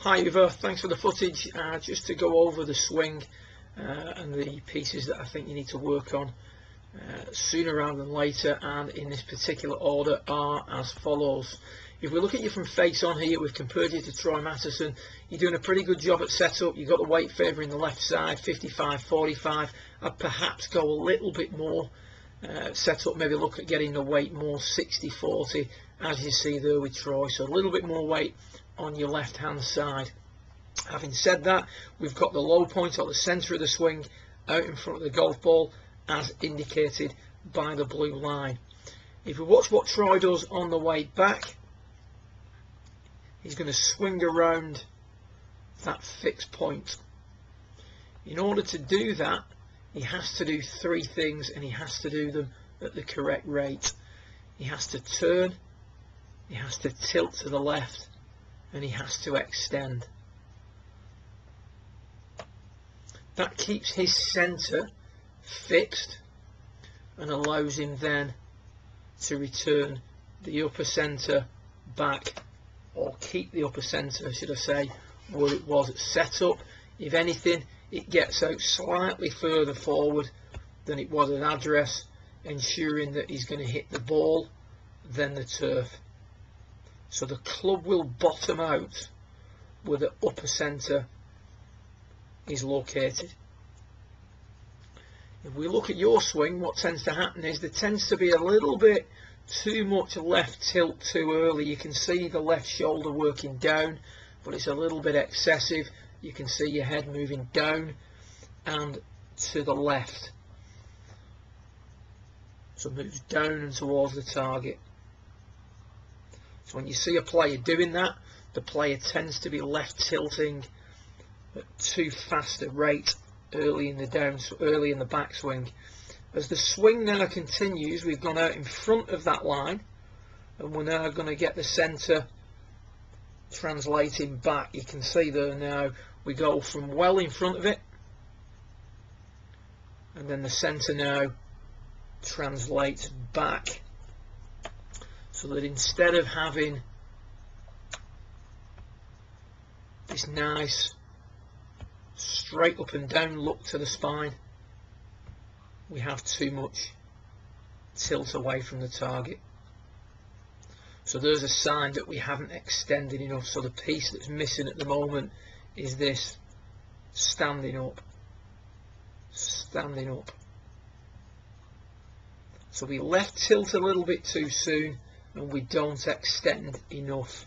Hi Uva, thanks for the footage. Just to go over the swing and the pieces that I think you need to work on sooner rather than later, and in this particular order are as follows. If we look at you from face on here, we've compared you to Troy Mattison. You're doing a pretty good job at setup. You've got the weight favouring the left side, 55-45. I'd perhaps go a little bit more setup, maybe look at getting the weight more 60-40 as you see there with Troy, so a little bit more weight on your left hand side. Having said that, we've got the low point or the centre of the swing out in front of the golf ball as indicated by the blue line. If we watch what Troy does on the way back, he's going to swing around that fixed point. In order to do that, he has to do three things, and he has to do them at the correct rate. He has to turn, he has to tilt to the left, and he has to extend. That keeps his centre fixed and allows him then to return the upper centre back, or keep the upper centre, should I say, where it was at setup. If anything, it gets out slightly further forward than it was at address, ensuring that he's going to hit the ball then the turf. So the club will bottom out where the upper centre is located. If we look at your swing, what tends to happen is there tends to be a little bit too much left tilt too early. You can see the left shoulder working down, but it's a little bit excessive. You can see your head moving down and to the left. So it moves down and towards the target. So when you see a player doing that, the player tends to be left tilting at too fast a rate early in the backswing. As the swing now continues, we've gone out in front of that line, and we're now going to get the centre translating back. You can see there now we go from well in front of it, and then the centre now translates back, so that instead of having this nice straight up and down look to the spine, we have too much tilt away from the target. So there's a sign that we haven't extended enough. So the piece that's missing at the moment is this standing up. Standing up. So we left tilt a little bit too soon, and we don't extend enough.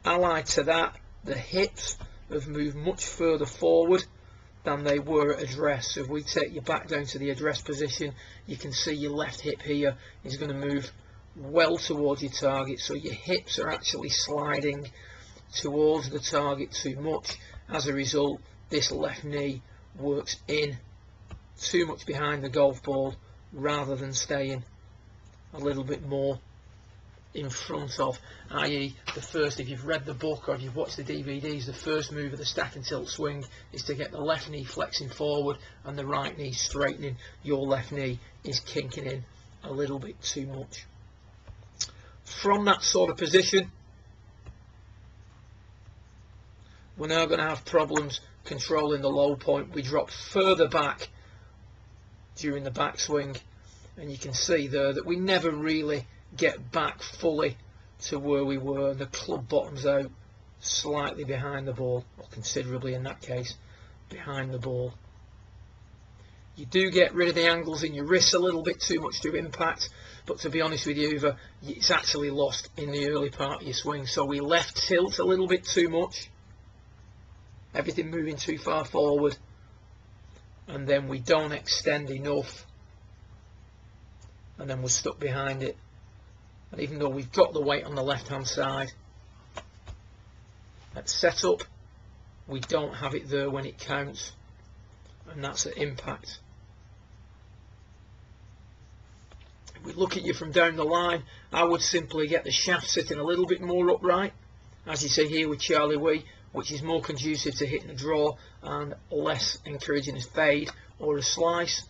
Allied to that, the hips have moved much further forward than they were at address. So if we take you back down to the address position, you can see your left hip here is going to move well towards your target, so your hips are actually sliding towards the target too much. As a result, this left knee works in too much behind the golf ball rather than staying a little bit more in front of, i.e. the first, if you've read the book or if you've watched the DVDs, the first move of the stack and tilt swing is to get the left knee flexing forward and the right knee straightening. Your left knee is kinking in a little bit too much. From that sort of position, we're now going to have problems controlling the low point. We drop further back during the backswing, and you can see there that we never really get back fully to where we were. The club bottoms out slightly behind the ball, or considerably in that case behind the ball. You do get rid of the angles in your wrists a little bit too much to impact, but to be honest with you, Uva, it's actually lost in the early part of your swing. So we left tilt a little bit too much, everything moving too far forward, and then we don't extend enough, and then we're stuck behind it. And even though we've got the weight on the left hand side, at setup we don't have it there when it counts, and that's at impact. If we look at you from down the line, I would simply get the shaft sitting a little bit more upright, as you see here with Charlie Wee, which is more conducive to hitting a draw and less encouraging a fade or a slice.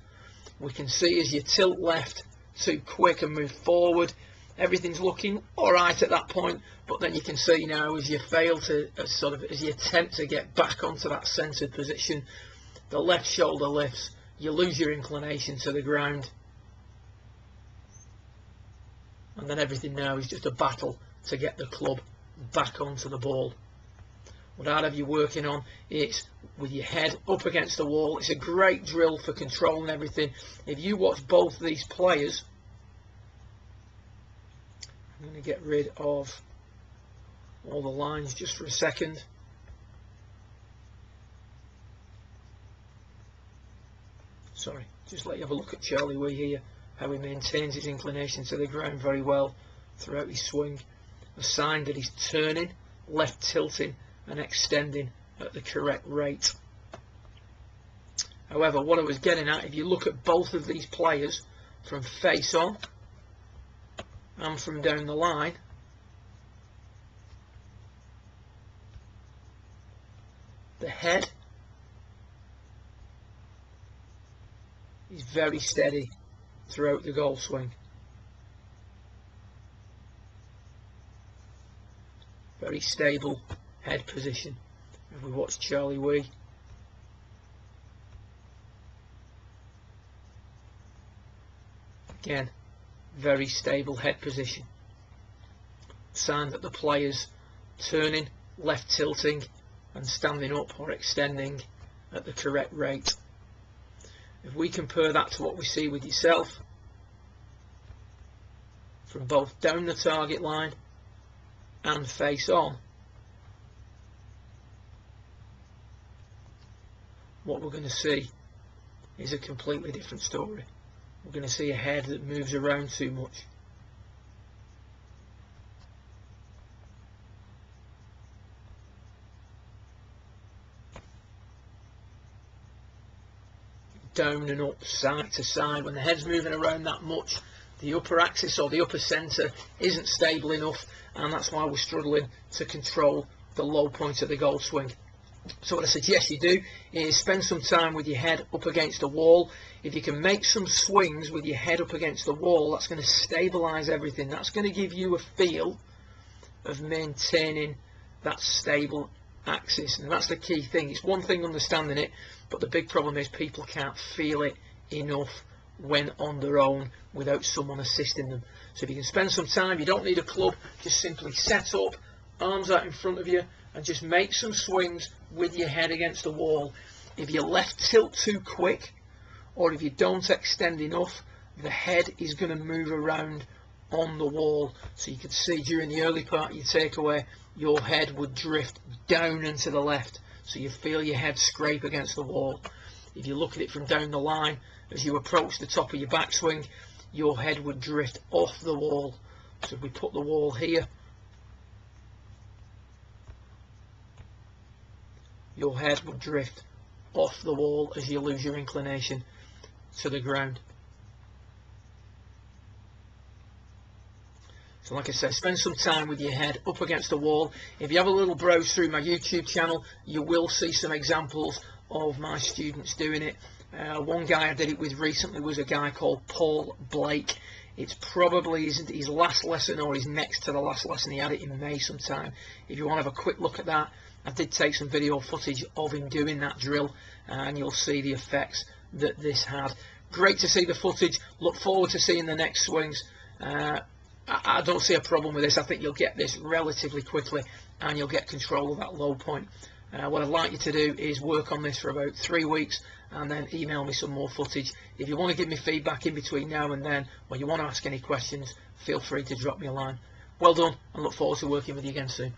We can see as you tilt left too quick and move forward, Everything's looking alright at that point, but then you can see now as you fail to as you attempt to get back onto that centered position, the left shoulder lifts, you lose your inclination to the ground, and then everything now is just a battle to get the club back onto the ball. What I'd have you working on is with your head up against the wall. It's a great drill for controlling everything. If you watch both these players, I'm going to get rid of all the lines just for a second. Sorry, just let you have a look at Charlie Wee here, how he maintains his inclination to the ground very well throughout his swing. A sign that he's turning, left tilting and extending at the correct rate. However, what I was getting at, if you look at both of these players from face on and from down the line, the head is very steady throughout the golf swing. Very stable head position. If we watch Charlie Wee, again, very stable head position. Sign that the player's turning, left tilting and standing up or extending at the correct rate. If we compare that to what we see with yourself, from both down the target line and face on, what we're going to see is a completely different story. We're going to see a head that moves around too much. Down and up, side to side. When the head's moving around that much, the upper axis or the upper centre isn't stable enough, and that's why we're struggling to control the low point of the golf swing. So what I suggest you do is spend some time with your head up against the wall. If you can make some swings with your head up against the wall, that's going to stabilise everything. That's going to give you a feel of maintaining that stable axis, and that's the key thing. It's one thing understanding it, but the big problem is people can't feel it enough when on their own without someone assisting them. So if you can spend some time, you don't need a club, just simply set up, arms out in front of you, and just make some swings with your head against the wall. If you left tilt too quick, or if you don't extend enough, the head is going to move around on the wall. So you can see during the early part of your takeaway, your head would drift down and to the left, so you feel your head scrape against the wall. If you look at it from down the line, as you approach the top of your backswing, your head would drift off the wall. So if we put the wall here, your head would drift off the wall as you lose your inclination to the ground. So like I said, spend some time with your head up against the wall. If you have a little browse through my YouTube channel, you will see some examples of my students doing it. One guy I did it with recently was a guy called Paul Blake. It's probably his last lesson or his next to the last lesson. He had it in May sometime. If you want to have a quick look at that, I did take some video footage of him doing that drill, and you'll see the effects that this had. Great to see the footage. Look forward to seeing the next swings. I don't see a problem with this. I think you'll get this relatively quickly and you'll get control of that low point. What I'd like you to do is work on this for about 3 weeks and then email me some more footage. If you want to give me feedback in between now and then, or you want to ask any questions, feel free to drop me a line. Well done, and look forward to working with you again soon.